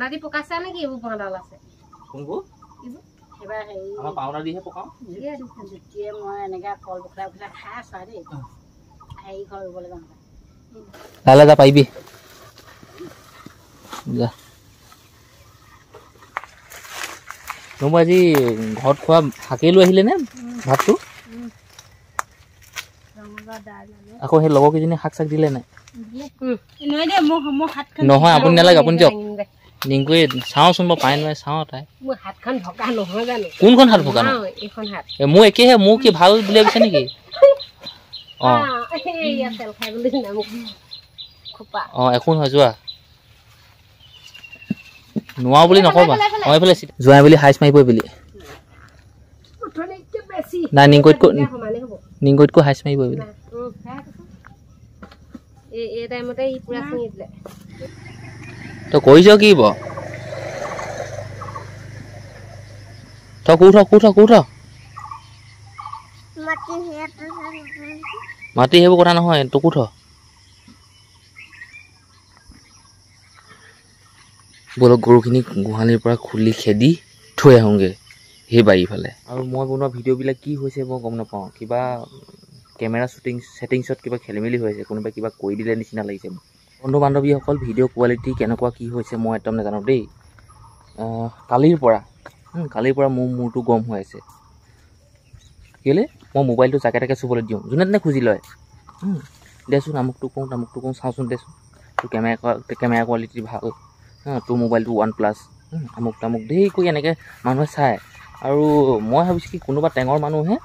Powder দি পকাইছা নেকি এইবোৰ বাঁহডাল আছে কোনবোৰ এবাৰ হেৰি আমাৰ পাউডাৰ দিহে পকাও যেতিয়া মই এনেকৈ কল পকাই পকাই খাই আছোঁ দেই হেৰি ঘৰ ৰুবলৈ যাওঁ লালা যা পাৰিবি যা নমু আজি ঘৰত খোৱা শাকেই লৈ আহিলে নে ভাতটো আকৌ সেই লগৰ কেইজনী শাক চাক দিলে নাই নহয় আপুনি নালাগে আপুনি দিয়ক নিংকুৱে চাওঁচোন মই পাই নোৱাৰে চাওঁ তাই কোনখন হাত ভকা মোৰ একেহে মোৰ কি ভাল বুলি ভাবিছে নেকি অঁ একো নহয় যোৱা নোৱাৰো বুলি নকবা মই এইফালে যোৱাই বুলি হাইচ মাৰিবই বুলি নাই নিংকুতকৈ হাইচ মাৰিবই বুলি তই কৰিছ কি ব তই কোঠ মাটি সেইবোৰ কথা নহয় তই কোঠ বলক গৰুখিনি গোহালিৰ পৰা খুলি খেদি থৈ আহোঁগৈ সেই বাৰীফালে আৰু মই বনোৱা ভিডিঅ'বিলাক কি হৈছে মই গম নাপাওঁ কিবা কেমেৰা ছেটিংছত কিবা খেলি মেলি হৈ আছে কোনোবাই কিবা কৰি দিলে নিচিনা লাগিছে বন্ধু বান্ধৱীসকল ভিডিঅ' কোৱালিটি কেনেকুৱা কি হৈছে মই একদম নাজানো দেই কালিৰ পৰা মোৰ মূৰটো গৰম হৈ আছে কেলৈ মই মোবাইলটো জাকে তাকে চুবলৈ দিওঁ যোনে তেনে খুজি লয় দেচোন আমুকটো কওঁ চাওঁচোন দেচোন তোৰ কেমেৰা কোৱালিটি ভাল তোৰ মোবাইলটো OnePlus আমুক তামুক ধেৰ কৰি এনেকৈ মানুহে চায় আৰু মই ভাবিছোঁ কি কোনোবা টেঙৰ মানুহে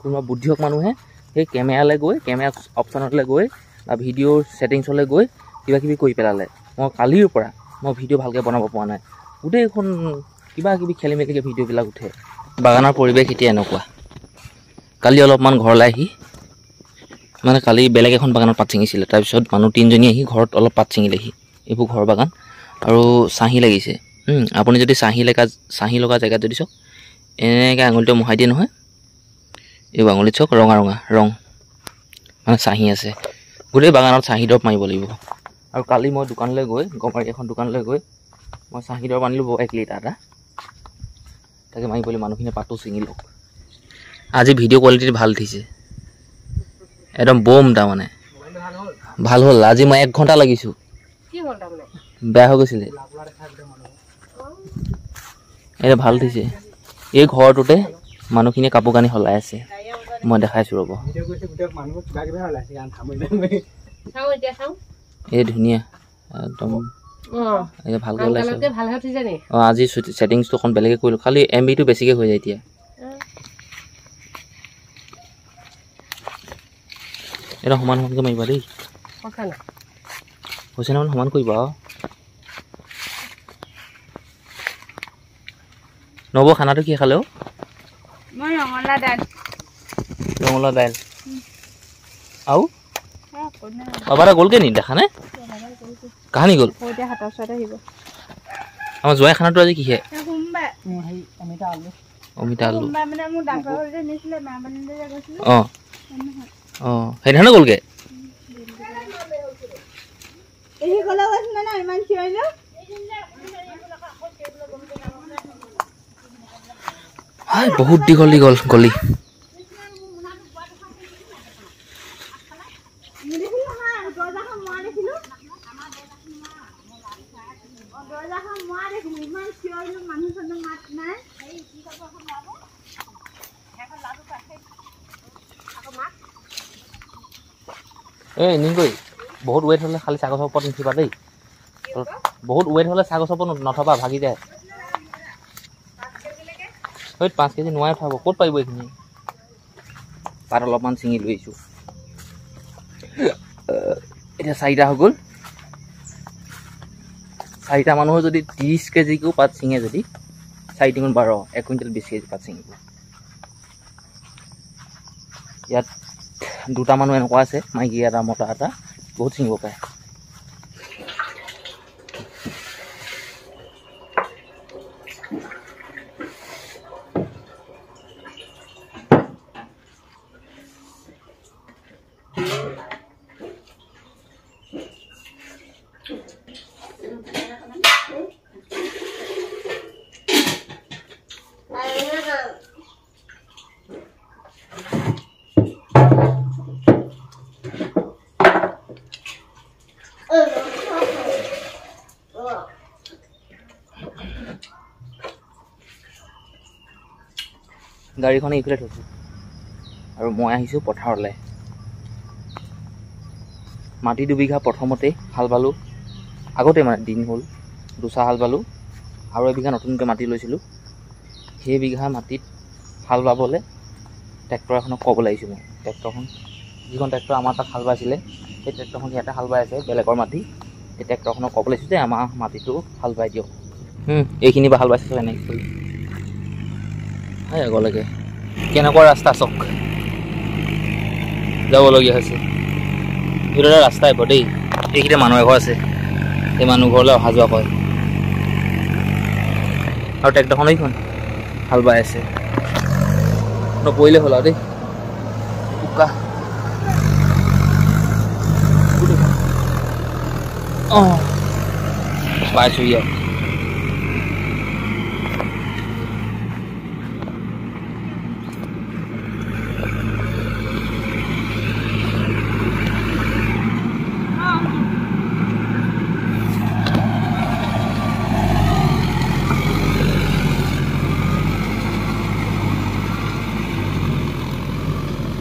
কোনোবা বুদ্ধিয়ক মানুহে সেই কেমেৰালৈ গৈ কেমেৰা অপশ্যনলৈ গৈ বা ভিডিঅ'ৰ ছেটিংছলৈ গৈ কিবা কিবি কৰি পেলালে মই কালিৰ পৰা মই ভিডিঅ' ভালকৈ বনাব পৰা নাই গোটেইখন কিবা কিবি খেলি মেলিকৈ ভিডিঅ'বিলাক উঠে বাগানৰ পৰিৱেশ এতিয়া এনেকুৱা কালি অলপমান ঘৰলৈ আহি মানে কালি বেলেগ এখন বাগানত পাত ছিঙিছিলে তাৰপিছত মানুহ 3জনী আহি ঘৰত অলপ পাত ছিঙিলেহি এইবোৰ ঘৰ বাগান আৰু চাহী লাগিছে আপুনি যদি চাহী লগা জেগাত যদি চাওক এনেকৈ আঙুলিটো মোহাই দিয়ে নহয় এই আঙুলিত চাওক ৰঙা ৰং মানে চাহী আছে গোটেই বাগানত চাহী দৰৱ মাৰিব লাগিব আৰু কালি মই দোকানলৈ গৈ গমাৰি এখন দোকানলৈ গৈ মই চাহী দৰৱ আনিলোঁ 1 লিটাৰ এটা তাকে মাৰিবলৈ মানুহখিনিয়ে পাতটো ছিঙি লওক আজি ভিডিঅ' কোৱালিটি ভাল উঠিছে একদম বম তাৰমানে ভাল হ'ল আজি মই 1 ঘণ্টা লাগিছোঁ বেয়া হৈ গৈছিলে এতিয়া ভাল উঠিছে এই ঘৰটোতে মানুহখিনিয়ে কাপোৰ কানি সলাই আছে মই দেখাইছোঁ ৰ'ব এই ধুনীয়া একদম এতিয়া ভালকৈ ওলাইছে অঁ আজি ছেটিংছটো অকণ বেলেগে কৰিলোঁ খালি MBটো বেছিকৈ হৈ যায় এতিয়া এটা সমানকৈ মাৰিবা দেই হৈছে নহয় সমান কৰিবা নব খানাটো কি খালে ৰঙালাও দাইল আৰু বাবা গ'লগৈ নি দেখা নে কাহানি গ'ল আমাৰ জোৱাই খানাটো আজি কিহে অমিতা আলু অঁ সেইদিনাখনে গ'লগৈ বহুত দীঘল গলি এই নিংকৈ বহুত ৱেইট হ'লে খালি ছাগলৰ ওপৰত নুঠিবা দেই বহুত ৱেইট হ'লে ছাগলৰ ওপৰত নথবা ভাগি যায় 5 কেজি নোৱাৰে উঠাব ক'ত পাৰিব এইখিনি পাত অলপমান ছিঙি লৈ আহিছোঁ এতিয়া 4টা হৈ গ'ল 4টা মানুহৰ যদি 30 কেজিকো পাত ছিঙে যদি 4 × 12 1 কুইণ্টেল 20 কেজি পাত ছিঙিব ইয়াত 2টা মানুহ এনেকুৱা আছে মাইকী এটা মতা এটা বহুত ছিঙিব পাৰে গাড়ীখন এইফালে থৈছোঁ আৰু মই আহিছোঁ পথাৰলৈ। মাটি 2 বিঘা প্ৰথমতে হাল বালোঁ, আগতে মানে দিন হ'ল দুচা হাল বালোঁ আৰু এবিঘা নতুনকৈ মাটি লৈছিলোঁ। সেই বিঘা মাটিত হাল বাবলৈ ট্ৰেক্টৰ এখনক ক'ব লাগিছোঁ মই। ট্ৰেক্টৰখন যিখন ট্ৰেক্টৰ আমাৰ তাত হাল বাইছিলে সেই ট্ৰেক্টৰখন ইয়াতে হাল বাই আছে বেলেগৰ মাটি। সেই ট্ৰেক্টৰখনক ক'ব লাগিছোঁ যে আমাৰ মাটিটো হাল বাই দিয়ক। এইখিনি বা হাল বাইছে এনেকৈ কৰি আগলৈকে কেনেকুৱা ৰাস্তা চক যাবলগীয়া হৈছে। এইটো এটা ৰাস্তা আহিব দেই। এইখিনিতে মানুহ এঘৰ আছে, সেই মানুহ ঘৰলৈ অহা যোৱা কৰে আৰু ট্ৰেক্টৰখন এইখন হাল বাই আছে। নপৰিলে হ'ল আৰু দেই বোকা। অঁ পাইছোঁ ইয়াত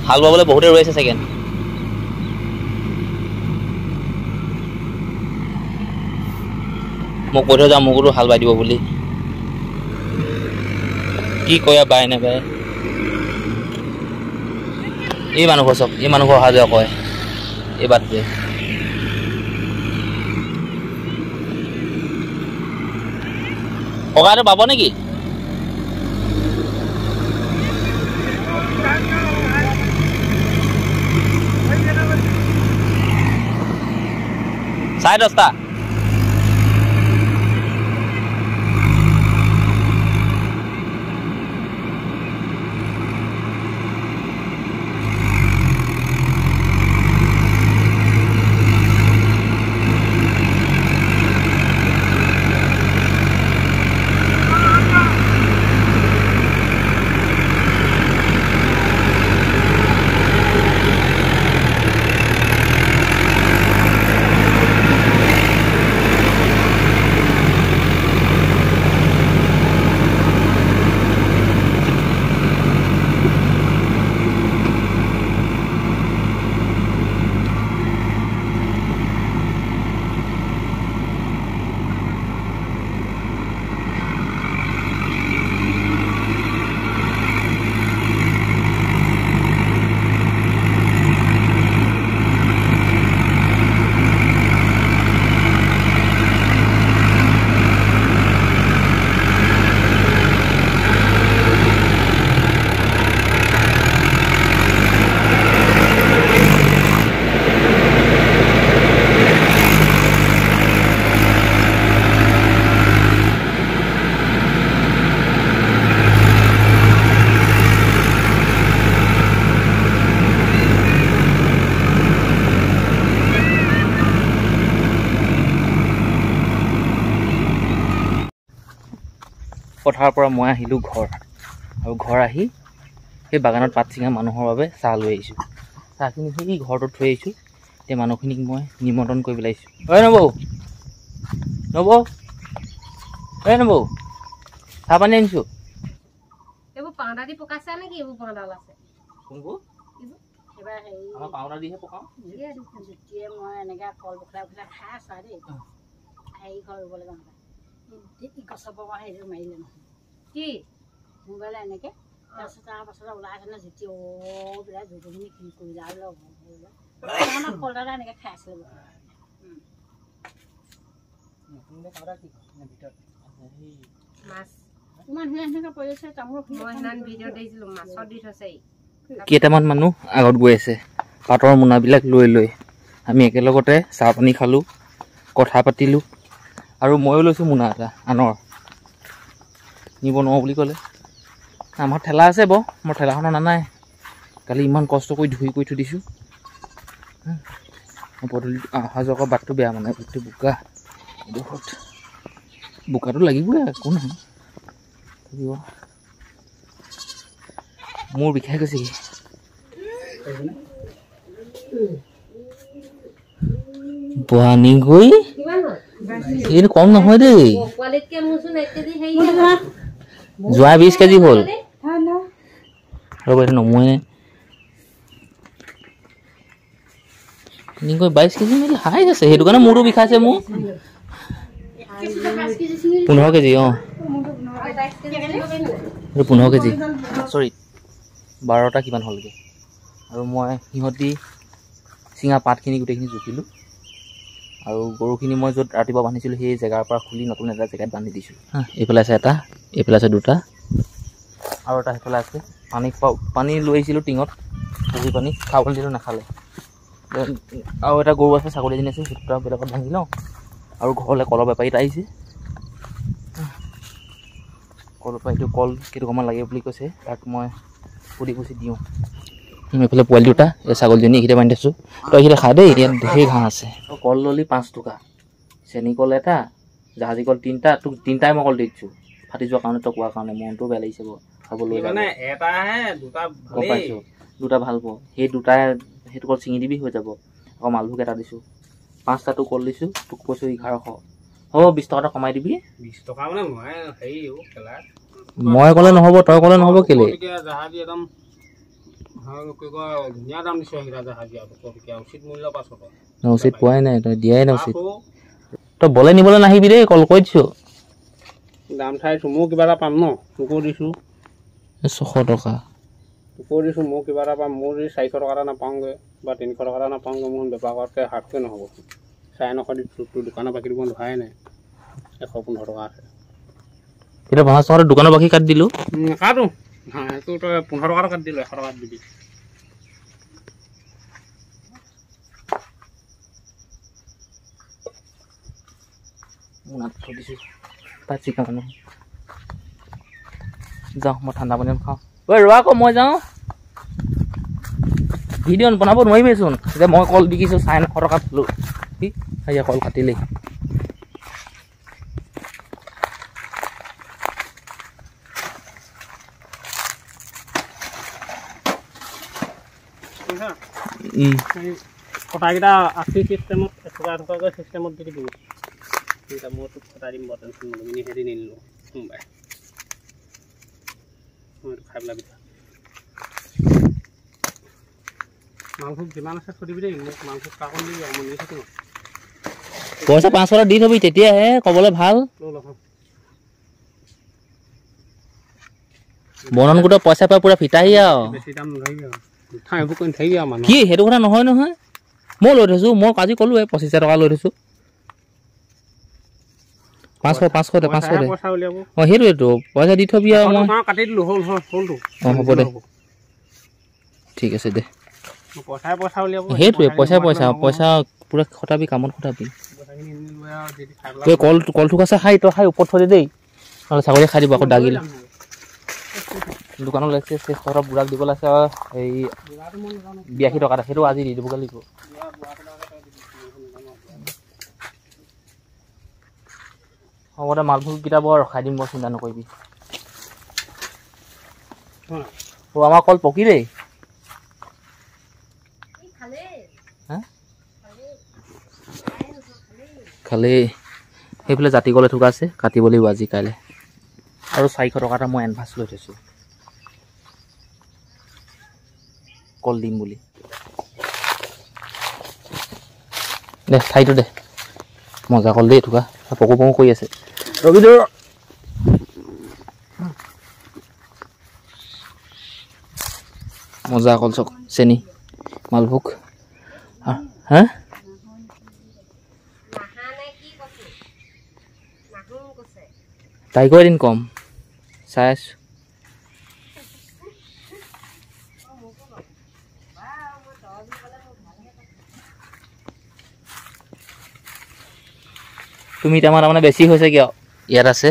হাল বাবলৈ বহুতে ৰৈ আছে চাগে। মোক কৈ থৈ যাওঁ মোকোতো হাল বাই দিব বুলি। কি কয় বাই নাবাই এই মানুহ ঘৰ চব, এই মানুহ ঘৰ অহা যোৱা কয় এই বাটটোৱে। ককাইটো পাব নেকি? চাৰে 10টা। পথাৰৰ পৰা মই আহিলোঁ ঘৰ, আৰু ঘৰ আহি সেই বাগানত পাত ছিঙা মানুহৰ বাবে চাহ লৈ আহিছোঁ। চাহখিনি সেই ঘৰটোত থৈ আহিছোঁ। সেই মানুহখিনিক মই নিমন্ত্ৰণ কৰিবলৈ আহিছোঁ। ঐ নবৌ, নবৌ, এই নবৌ, চাহ পানী আনিছোঁ। এইবোৰ পাউডাৰ দি পকাইছে নেকি? এইবোৰ পাউডাৰ আছে কোনবোৰ? এইবাৰ হেৰি আমাৰ পাউডাৰ দিহে পকাওঁ। জুতিয়ে মই এনেকৈ কল পখলাই পখলাই খাই আছোঁ আৰু দেই। হেৰি ঘৰ ৰুবলৈ যাওঁ গছৰ পৰা হেৰি মাৰিলে নহয় কি মোবাইল এনেকৈ। তাৰপাছত ওলাই আছে ন জুতি বিলাক জুতিখিনি কি কৰিলে আৰু কল এটা এনেকৈ খাই আছিলে। মাছ ইমান ধুনীয়া ধুনীয়াকৈ পৰি আছে তামোল। মই সেইদিনা ভিডিঅ' দেখিছিলোঁ, মাছত দি থৈছে। কেইটামান মানুহ আগত গৈ আছে পাতৰ মোনাবিলাক লৈ লৈ। আমি একেলগতে চাহ পানী খালোঁ, কথা পাতিলোঁ, আৰু ময়ো লৈছোঁ মোনা এটা আনৰ। নিব নোৱাৰোঁ বুলি ক'লে। আমাৰ ঠেলা আছে বাৰু, মোৰ ঠেলাখনৰ নানাই। কালি ইমান কষ্ট কৰি ধুই কৰি থৈ দিছোঁ। পদূলি অহা যোৱা কৰা বাটটো বেয়া, মানে গোটেই বোকা। বহুত বোকাটো লাগিবই, একো নহয় লাগিব। মোৰ বিষাই গৈছে কি পানী গৈ এইটো কম নহয় দেই। যোৱা 20 কেজি হ'ল। ৰ'ব এইটো নমোৱে এনেকৈ 22 কেজি মিলি হাই আছে সেইটো কাৰণে মোৰটো বিষাইছে মোৰ 15 কেজি অঁ এইটো 15 কেজি চৰি 12টা কিমান হ'লগৈ আৰু মই সিহঁতি চিঙা পাতখিনি গোটেইখিনি জুখিলোঁ আৰু গৰুখিনি মই য'ত ৰাতিপুৱা বান্ধিছিলোঁ সেই জেগাৰ পৰা খুলি নতুন এটা জেগাত বান্ধি দিছোঁ এইফালে আছে এটা এইফালে আছে দুটা আৰু এটা সেইফালে আছে পানী লৈ আহিছিলোঁ টিঙত পুখুৰী পানী খাবলৈ দিলোঁ নাখালে আৰু এটা গৰু আছে ছাগলী এজনী আছে সেইটো বেলেগত বান্ধি লওঁ আৰু ঘৰলৈ কলৰ বেপাৰী এটা আহিছে কলৰ বেপাৰীটো কল কেইটকামান লাগে বুলি কৈছে তাক মই সুধি পুচি দিওঁ এইফালে পোৱালি দুটা এই ছাগলীজনী এইকেইটা বান্ধি থৈছোঁ তই এইকেইটা খা দেই ইয়াত ধেৰ ঘাঁহ আছে কল ললি 5 টকা চেনি কল এটা জাহাজী কল 3টা তোক 3টাই মই কল দি দিছোঁ ফাটি যোৱাৰ কাৰণে তই কোৱাৰ কাৰণে মনটো বেয়া লাগিছে বাৰু খাবলৈ গম পাইছোঁ দুটা ভাল পাওঁ সেই দুটাই সেইটো কল ছিঙি দিবি হৈ যাব আকৌ মালভোগ এটা দিছোঁ 5টা তোক কল দিছোঁ তোক কৈছোঁ 1100 হ'ব 20 টকা এটা কমাই দিবি 20 টকা মানে মই ক'লে নহ'ব তই ক'লে নহ'ব কেলে জাহাজী একদম ধুনীয়া দাম দিছোঁ জাহাজী উচিত মূল্য 5 টকা উচিত পোৱাই নাই তই দিয়াই নাই উচিত তই বলে নিবলৈ নাহিবি দেই কল কৈ দিছোঁ দাম চাইছোঁ মোৰ কিবা এটা পাম ন তোকো দিছোঁ 600 টকা তোকো দিছোঁ মোৰ কিবা এটা পাম মোৰ যদি 400 টকা এটা নাপাওঁগৈ বা 300 টকা এটা নাপাওঁগৈ মোৰ বেপাৰ কৰাতকৈ হাতকৈ নহ'ব 950 দিছোঁ তোৰ দোকানৰ বাকী দিব ধৰাই নাই 115 টকা আছে এতিয়া 50 টকা দোকানৰ বাকী কাটি দিলোঁ কাটো এইটো তই 15 টকা কাটি দিলোঁ 100 টকা দিবি থৈ দিছোঁ তাত চিকা মানুহ যাওঁ মই ঠাণ্ডা পানী খাওঁ ঐ ৰোৱা আকৌ মই যাওঁ ভিডিঅ' বনাব নোৱাৰিবিচোন যে মই কল বিকিছোঁ 900 টকা পালোঁ কি সেয়া কল কাটিলেই কটাকেইটা 80 চিষ্টেমত এটকা চিষ্টেমত দি দিবি মই তোক কটাই দিম বাৰু টেনশ্যন নল'বি হেৰি নিনিলোঁ সোমবাৰে মই খাই পেলাবি মাংসক যিমান আছে থৈ দিবি দেই মোক মাংসক কাকন দিবি আৰু মই নি থাকিম পইচা 500 টকা দি থবি তেতিয়াহে ক'বলৈ ভাল বনন গোটৰ পইচা পাই পুৰা ফিটাহি আৰু বেছি দাম নধৰিবি আৰু এইবোৰ কৰি নাথাকিবি আৰু মানুহ কি সেইটো কথা নহয় নহয় মই লৈ থৈছোঁ মই আজি ক'লোৱে 25 টকা লৈ থৈছোঁ 500 দে পইচা উলিয়াব অঁ সেইটোৱেতো পইচা দি থবি আৰু মই কাটি দিলোঁ হ'লতো অঁ হ'ব দে ঠিক আছে দে পইচা উলিয়াব সেইটোৱে পইচা পুৰা খটাবি কামত খটাবি তই কল থুকাছে খাই তই খাই ওপৰত থৈ দে দেই নহ'লে ছাগলী খাই দিব আকৌ দাগিলে দোকানত লাগিছে 600 টকা বুঢ়াক দিব লাগিছে আৰু এই 82 টকা এটা সেইটো আজি দি দিবগৈ লাগিব হ'ব দে মালভোগকেইটা বৰ ৰখাই দিম বৰ চিন্তা নকৰিবি আমাৰ কল পকি দেই খালি সেইফালে জাতি কল এথোকা আছে কাটিব লাগিব আজি কাইলৈ আৰু 400 টকা এটা মই এডভান্স লৈ থৈছোঁ কল দিম বুলি দে ঠাইটো দে মজা কল দেই এথোকা পকো কৰি আছে ৰবি দে মজা কল চক চেনি মালভোগ হা তাইকো এদিন কম চাই আছোঁ তুমি এতিয়া তাৰমানে বেছি হৈছে কিয় ইয়াত আছে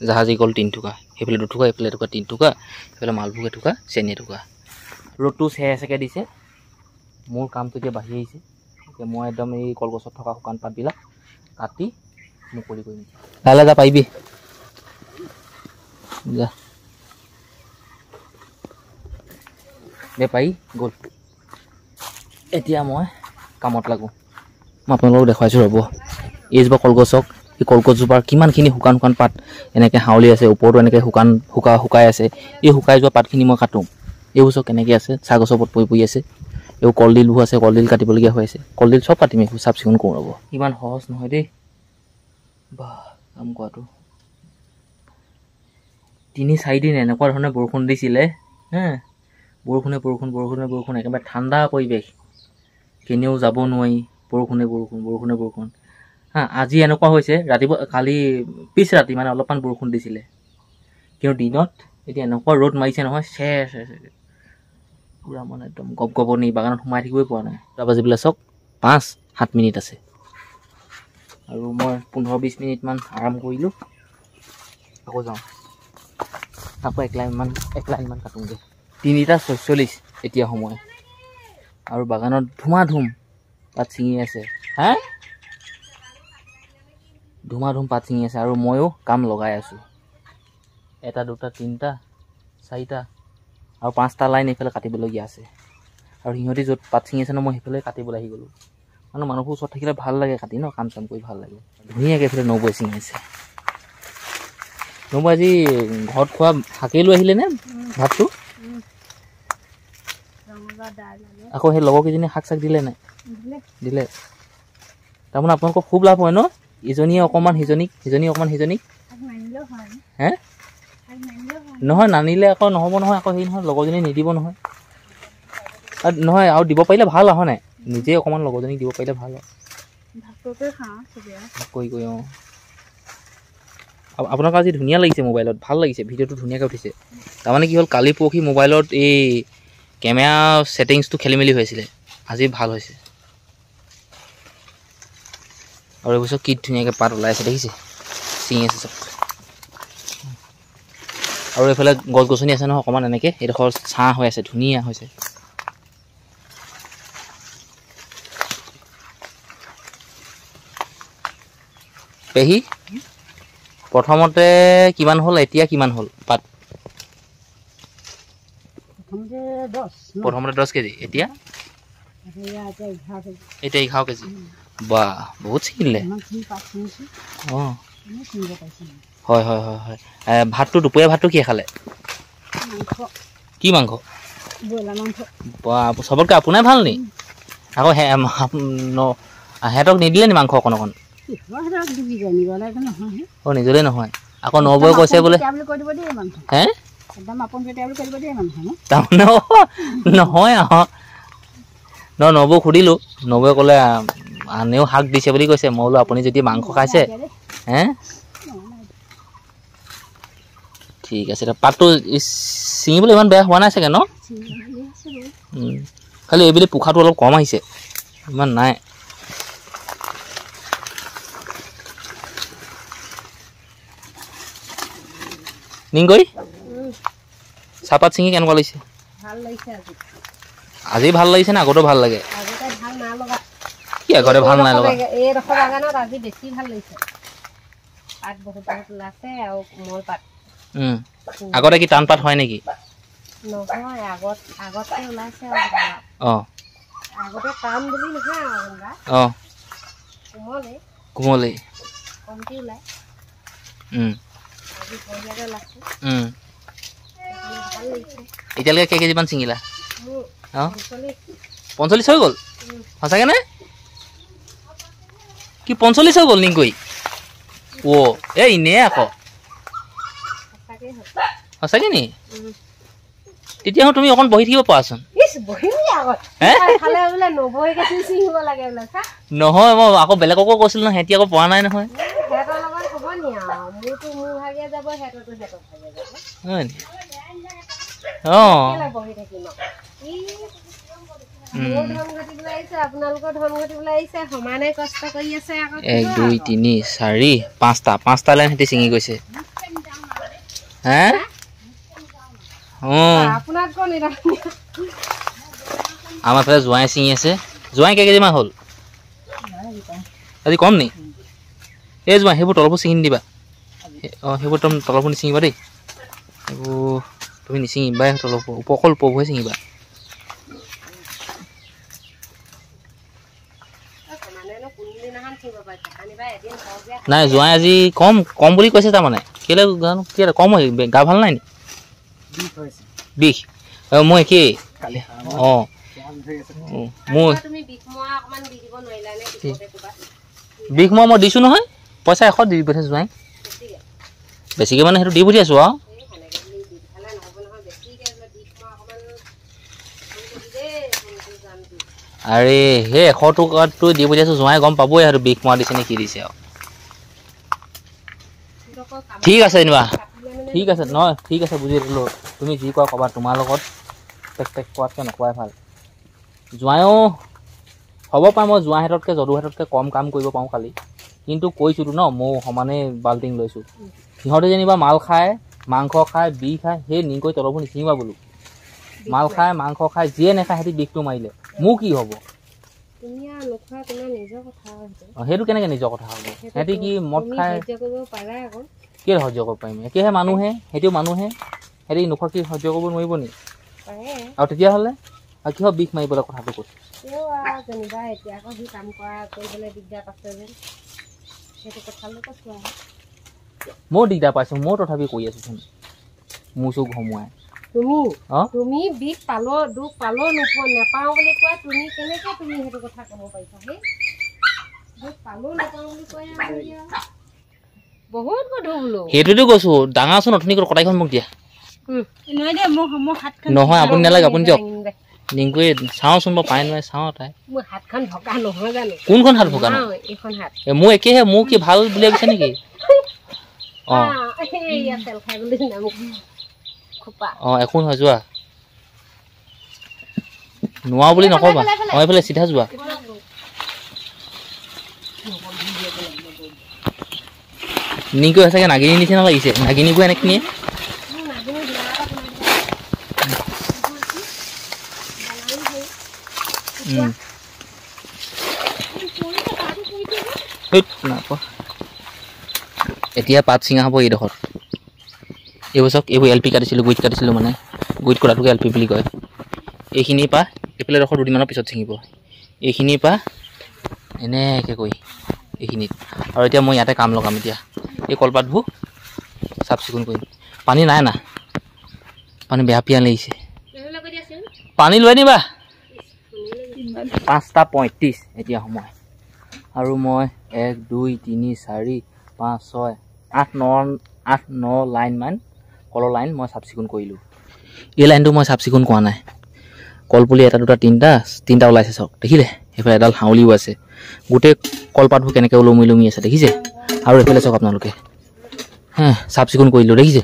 জাহাজী কল 3 টকা সেইফালে 2 টকা এইফালে এটকা 3 টকা সেইফালে মালভোগ এটকা চেনি এটকা ৰ'দটো চেকে দিছে মোৰ কামটো এতিয়া বাঢ়ি আহিছে এতিয়া মই একদম এই কলগছত থকা শুকান পাতবিলাক কাটি মুকলি কৰিম লাহে যা পাৰিবি যা দে পাৰি গ'ল এতিয়া মই কামত লাগোঁ মই আপোনালোকক দেখুৱাইছোঁ ৰ'ব এইজোপা কলগছক এই কলগছজোপাৰ কিমানখিনি শুকান পাত এনেকৈ হাউলি আছে ওপৰতো এনেকৈ শুকাই আছে এই শুকাই যোৱা পাতখিনি মই কাটোঁ এইবোৰ চব কেনেকৈ আছে চাহ গছৰ ওপৰত পৰি আছে এইবোৰ কলডিলবোৰ আছে কলডিল কাটিবলগীয়া হৈ আছে কলডিল চব কাটিম এইবোৰ চাফ চিকুণ কৰোঁ ৰ'ব ইমান সহজ নহয় দেই বাহ কাম কৰাটো 3-4 দিন এনেকুৱা ধৰণে বৰষুণ দিছিলে বৰষুণে একেবাৰে ঠাণ্ডা পৰিৱেশ কেনেও যাব নোৱাৰি বৰষুণে আজি এনেকুৱা হৈছে ৰাতিপুৱা কালি পিছ ৰাতি মানে অলপমান বৰষুণ দিছিলে কিন্তু দিনত এতিয়া এনেকুৱা ৰ'দ মাৰিছে নহয় পুৰা মানে একদম গপগপনি বাগানত সোমাই থাকিবই পৰা নাই বাজি পেলাই চাওক 5-7 মিনিট আছে আৰু মই 15-20 মিনিটমান আৰাম কৰিলোঁ আকৌ যাওঁ আকৌ এক লাইনমান কাটোঁগৈ 3:46 এতিয়া সময় আৰু বাগানত ধুমাধুম পাত ছিঙি আছে ধুমাধুম পাত ছিঙি আছে আৰু ময়ো কাম লগাই আছোঁ 1, 2, 3, 4 আৰু 5টা লাইন এইফালে কাটিবলগীয়া আছে আৰু সিহঁতি য'ত পাত ছিঙি আছে ন মই সেইফালে কাটিবলৈ আহি গ'লোঁ মানে মানুহবোৰ ওচৰত থাকিলে ভাল লাগে কাটি ন কাম চাম কৰি ভাল লাগে ধুনীয়াকৈ এইফালে নবৈ ছিঙি আছে নবৈ আজি ঘৰত খোৱা শাকেই লৈ আহিলে নে ভাতটো আকৌ সেই লগৰকেইজনীয়ে শাক চাক দিলে নাই দিলে তাৰমানে আপোনালোকৰ খুব লাভ হয় ন ইজনীয়ে অকণমান সিজনীক হে নহয় নানিলে আকৌ নহ'ব নহয় আকৌ হেৰি নহয় লগৰজনী নিদিব নহয় নহয় আৰু দিব পাৰিলে ভাল হয় নাই নিজে অকণমান লগৰজনীক দিব পাৰিলে ভাল হয় কৰি অঁ আপোনাক আজি ধুনীয়া লাগিছে মোবাইলত ভাল লাগিছে ভিডিঅ'টো ধুনীয়াকৈ উঠিছে তাৰমানে কি হ'ল কালি পৰহি মোবাইলত এই কেমেৰা ছেটিংছটো খেলি মেলি হৈছিলে আজি ভাল হৈছে আৰু এইবছৰ কি ধুনীয়াকৈ পাত ওলাই আছে দেখিছে ছিঙি আছে চব আৰু এইফালে গছ গছনি আছে নহয় অকণমান এনেকৈ এইডোখৰ ছাঁ হৈ আছে ধুনীয়া হৈছে পেহী প্ৰথমতে কিমান হ'ল এতিয়া কিমান হ'ল পাত প্ৰথমতে 10 কেজি এতিয়া 11 কেজি বা বহুত ছিঙিলে অঁ হয় ভাতটো দুপৰীয়া ভাতটো কি খালে কি মাংস বা চবতকৈ আপোনাই ভাল নি আকৌ সিহঁতক নিদিলে নি মাংস অকণ অঁ নিজলৈ নহয় আকৌ নবৌয়ে কৈছে বোলে হে তাৰমানে নহয় নবৌক সুধিলোঁ নবৌয়ে ক'লে আনেও শাক দিছে বুলি কৈছে মই বোলো আপুনি যদি মাংস খাইছে হে ঠিক আছে পাতটো ছিঙিবলৈ ইমান বেয়া হোৱা নাই চাগে ন খালি এইবেলি পোখাটো অলপ কম আহিছে ইমান নাই নিংগৈ চাহপাত ছিঙি কেনেকুৱা লাগিছে আজি ভাল লাগিছে নে আগতো ভাল লাগে কি আগতে ভাল নাই লগা এইডোখৰ বাগানত আজি বেছি ভাল লাগিছে পাত বহুত ওলাইছে আৰু কোমল পাত আগতে কি টান পাত হয় নেকি নহয় আগতে ওলাইছে অঁ আগতে টান বুলি নহয় অঁ কোমলেই কমটি ওলায় এতিয়ালৈকে কেই কেজিমান ছিঙিলা অঁ 45 হৈ গ'ল সঁচাকৈ নে কি 45 হৈ গ'ল নিংকৈ অ' এই এনেই আকৌ সঁচাকৈ নি তেতিয়াহ'লে তুমি অকণ বহি থাকিব পাৰাচোন নহয় মই আকৌ বেলেগকো কৈছিলোঁ নহয় সিহঁতি আকৌ পৰা নাই নহয় অঁ 1 2 3 4 5টা লাইন সিহঁতি ছিঙি গৈছে হে অঁ আমাৰ ফালে জোৱাই ছিঙি আছে জোৱাই কেই কেজিমান হ'ল আজি কম নি এই জোৱাই সেইবোৰ তলবোৰ ছিঙি নিদিবা অঁ সেইবোৰ তুমি তলবোৰ নিছিঙিবা দেই এইবোৰ তুমি নিছিঙিবা তলবোৰ অকল ওপৰবোৰহে ছিঙিবা নাই জোৱাই আজি কম বুলি কৈছে তাৰমানে কেলৈ জানো কেলৈ কম হয় গা ভাল নাই নি বিষ মই একেই অঁ মোৰ তুমি বিষ মৰা অকমান দি দিব নোৱাৰিলা নে বিপদে ক'ৰবাত বিষ মই দিছোঁ নহয় পইচা 100 দি পঠিয়াইছোঁ জোঁৱাই বেছিকৈ মানে সেইটো দি পঠিয়াইছোঁ আৰু এই সেনেকৈ বুলি দি পঠালে নহ'ব নহয় বেছিকৈ বিষ মৰা অকমান দেই যাম দি আৰে সেই 100 টকাটো দি পঠিয়াইছোঁ জোঁৱাই গম পাবই আৰু বিষ মৰা দিছে নে কি দিছে আৰু ঠিক আছে যেনিবা ঠিক আছে নহয় ঠিক আছে বুজি দিলোঁ তুমি যি কোৱা ক'বা তোমাৰ লগত পেক কোৱাতকৈ নকোৱাই ভাল জোঁৱাইও হ'ব পাৰে মই জোঁৱাইহঁততকৈ যদুহঁততকৈ কম কাম কৰিব পাৰোঁ খালি কিন্তু কৈছোঁতো ন মই সমানেই বাল্টিং লৈছোঁ সিহঁতে যেনিবা মাল খায় মাংস খায় বিষ খায় সেই নিকৈ তলবোৰ নিচিঙিবা বোলো মাল খায় মাংস খায় যিয়ে নাখায় সিহঁতি বিষটো মাৰিলে মোৰ কি হ'ব সেইটো কেনেকৈ নিজৰ কথা হ'ব সিহঁতি কি মদ খায় কি সহ্য কৰিব পাৰিম একেহে মানুহে সেইটোও মানুহে সিহঁতি নোখোৱা কি সহ্য কৰিব নোৱাৰিব নি আৰু তেতিয়াহ'লে আৰু কিহৰ বিষ মাৰিবলৈ কথাটো কৈছোঁ যেনিবা এতিয়া আকৌ সি কাম কৰা কৰিবলৈ দিগদাৰ পাইছে যেন সেইটো কথালৈ কৈছোঁ আৰু ময়ো দিগদাৰ পাইছোঁ মই তথাপি কৰি আছোঁচোন মোৰ চোক ঘমুৱাই তুমি বিষ পালো দুখ পালো নেপাওঁ বুলি কোৱা তুমি কেনেকৈ তুমি সেইটো কথা ক'ব পাৰিছা সেই দুখ পালো নেপাওঁ বুলি কয় বহুত গধুৰ বোলো সেইটোতো কৈছোঁ ডাঙৰচোন অথনি কটাইখন মোক দিয়া নহয় আপুনি নালাগে আপুনি দিয়ক নিংকুৱে চাওঁচোন মই পাই নোৱাৰে চাওঁ তাই মোৰ হাতখন ভকা নহয় জানো কোনখন হাত ভকা নহয় এইখন হাত মোৰ একেহে মোৰ কি ভাল বুলি ভাবিছে নেকি অঁ অঁ একো নহয় যোৱা নোৱাৰো বুলি নক'বা অঁ এইফালে চিধা যোৱা নিংকুৱে চাগে নাগিনী নিচিনা লাগিছে নাগিনীবোৰ এনেখিনিয়ে এতিয়া পাত চিঙা হ'ব এইডোখৰত এইবোৰ চাওক এইবোৰ এল পি কাটিছিলোঁ গুইত কাটিছিলোঁ মানে গুইত কটাটোকে এল পি বুলি কয় এইখিনিৰ পৰা এইফালে ডোখৰ দুদিনমানৰ পিছত ছিঙিব এইখিনিৰ পৰা এনেকৈ কৰি এইখিনিত আৰু এতিয়া মই ইয়াতে কাম লগাম এতিয়া এই কলপাতবোৰ চাফ চিকুণ কৰিম পানী নাই না পানী বেয়া পিয়াহ লাগিছে পানী লৈ আনিবা 5:35 এতিয়া সময় আৰু মই 1 2 3 4 5 6 8 9 লাইনমান কলৰ লাইন মই চাফ চিকুণ কৰিলোঁ এই লাইনটো মই চাফ চিকুণ কৰা নাই কলপুলি এটা দুটা তিনিটা ওলাইছে চাওক দেখিলে সেইফালে এডাল হাউলিও আছে গোটেই কলপাতবোৰ কেনেকৈ ওলমি ওলমি আছে দেখিছে আৰু এইফালে চাওক আপোনালোকে চাফ চিকুণ কৰিলোঁ দেখিছে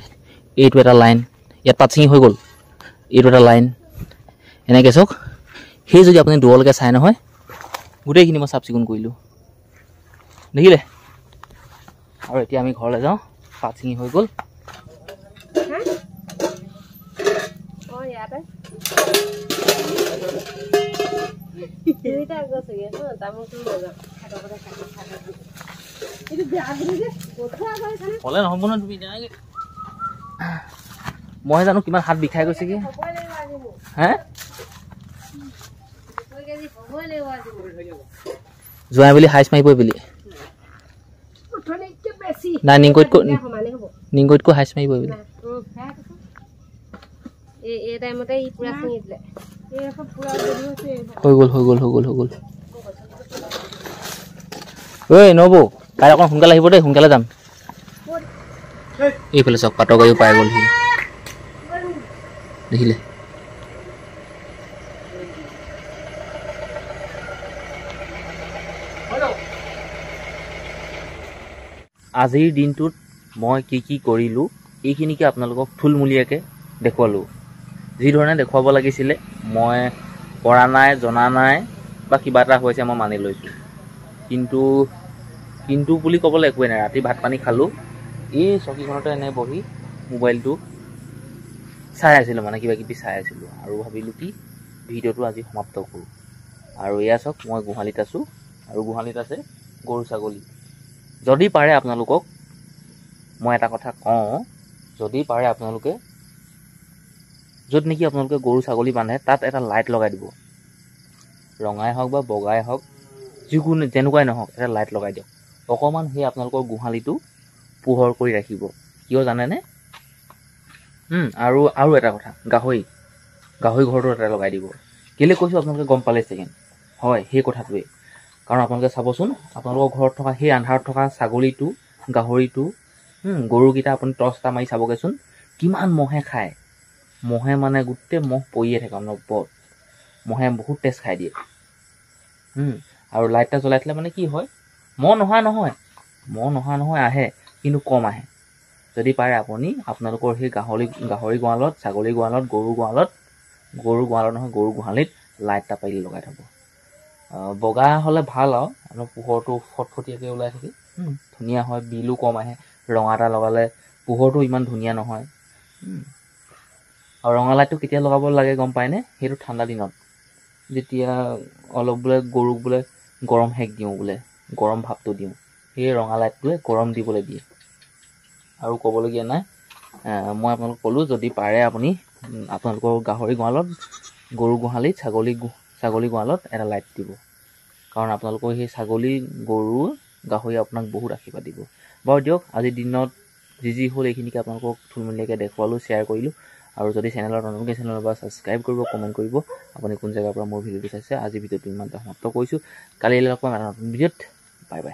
এইটো এটা লাইন ইয়াত পাত ছিঙি হৈ গ'ল এইটো এটা লাইন এনেকৈ চাওক সেই যদি আপুনি দূৰলৈকে চাই নহয় গোটেইখিনি মই চাফ চিকুণ কৰিলোঁ দেখিলে আৰু এতিয়া আমি ঘৰলৈ যাওঁ পাত ছিঙি হৈ গ'ল ক'লে নহ'ব নহয় তুমি মই জানো কিমান হাত বিষাই গৈছে কি হে জোঁৱাই বুলি হাইচ মাৰিব বুলি নাই নিংকৈতকৈ হাইচ মাৰিব বুলি হৈ গ'ল ঐ নবৌ কাইলৈ অকণ সোনকালে আহিব দেই সোনকালে যাম এইফালে চাওক পাটৰ গাড়ীও পাই গ'লহি দেখিলে আজিৰ দিনটোত মই কি কৰিলোঁ এইখিনিকে আপোনালোকক থুলমূলীয়াকৈ দেখুৱালোঁ যিধৰণে দেখুৱাব লাগিছিলে মই কৰা নাই জনা নাই বা কিবা এটা হৈছে মই মানি লৈছোঁ কিন্তু বুলি ক'বলৈ একোৱেই নাই ৰাতি ভাত পানী খালোঁ এই চকীখনতে এনে বহি মোবাইলটো চাই আছিলোঁ মানে কিবা কিবি চাই আছিলোঁ আৰু ভাবিলোঁ কি ভিডিঅ'টো আজি সমাপ্ত কৰোঁ আৰু এয়া চাওক মই গোহালিত আছোঁ আৰু গোহালিত আছে গৰু ছাগলী যদি পাৰে আপোনালোকক মই এটা কথা কওঁ যদি পাৰে আপোনালোকে য'ত নেকি আপোনালোকে গৰু ছাগলী বান্ধে তাত এটা লাইট লগাই দিব ৰঙাই হওক বা বগাই হওক যিকোনো যেনেকুৱাই নহওক এটা লাইট লগাই দিয়ক অকণমান সেই আপোনালোকৰ গোহালিটো পোহৰ কৰি ৰাখিব কিয় জানেনে আৰু এটা কথা গাহৰি ঘৰটো এটা লগাই দিব। কেলৈ কৈছোঁ আপোনালোকে গম পালে চাগে। হয়, সেই কথাটোৱে। কাৰণ আপোনালোকে চাবচোন, আপোনালোকৰ ঘৰত থকা সেই আন্ধাৰত থকা ছাগলীটো, গাহৰিটো, গৰুকেইটা আপুনি টৰ্চ এটা মাৰি চাবগৈচোন, কিমান মহে খায়। মহে মানে গোটেই মহ পৰিয়ে থাকে অনবৰত। মহে বহুত তেজ খাই দিয়ে। আৰু লাইট এটা জ্বলাই থ'লে মানে কি হয়, মহ নহা নহয় আহে, কিন্তু কম আহে। যদি পাৰে আপুনি আপোনালোকৰ সেই গাহৰি গঁৰালত, ছাগলী গঁৰালত, গৰু গোহালিত লাইট এটা পাৰিলে লগাই থ'ব। বগা হ'লে ভাল আৰু আপোনাৰ পোহৰটো ফটফটীয়াকৈ ওলাই থাকে, ধুনীয়া হয়, বিলো কম আহে। ৰঙা এটা লগালে পোহৰটো ইমান ধুনীয়া নহয়। আৰু ৰঙা লাইটটো কেতিয়া লগাব লাগে গম পায়নে? সেইটো ঠাণ্ডা দিনত, যেতিয়া অলপ বোলে গৰুক বোলে গৰম সেক দিওঁ, বোলে গৰম ভাপটো দিওঁ, সেই ৰঙা লাইটটোৱে গৰম দিবলৈ দিয়ে। আৰু ক'বলগীয়া নাই, মই আপোনালোকক ক'লোঁ, যদি পাৰে আপুনি আপোনালোকৰ গাহৰি গঁৰালত, গৰু গোহালিত, ছাগলী গঁৰালত এটা লাইট দিব। কাৰণ আপোনালোকৰ সেই ছাগলী, গৰু, গাহৰি আপোনাক বহুত আশীৰ্বাদ দিব। বাৰু দিয়ক, আজিৰ দিনত যি হ'ল এইখিনিকে আপোনালোকক থুলমূলীয়াকৈ দেখুৱালোঁ, শ্বেয়াৰ কৰিলোঁ। আৰু যদি চেনেলত নতুনকৈ চেনেলৰ পৰা ছাবস্ক্ৰাইব কৰিব, কমেণ্ট কৰিব আপুনি কোন জেগাৰ পৰা মোৰ ভিডিঅ'টো চাইছে। আজি ভিডিঅ'টো ইমানতে সমাপ্ত কৰিছোঁ। কালি লগ পাম এটা নতুন ভিডিঅ'ত। Bye bye.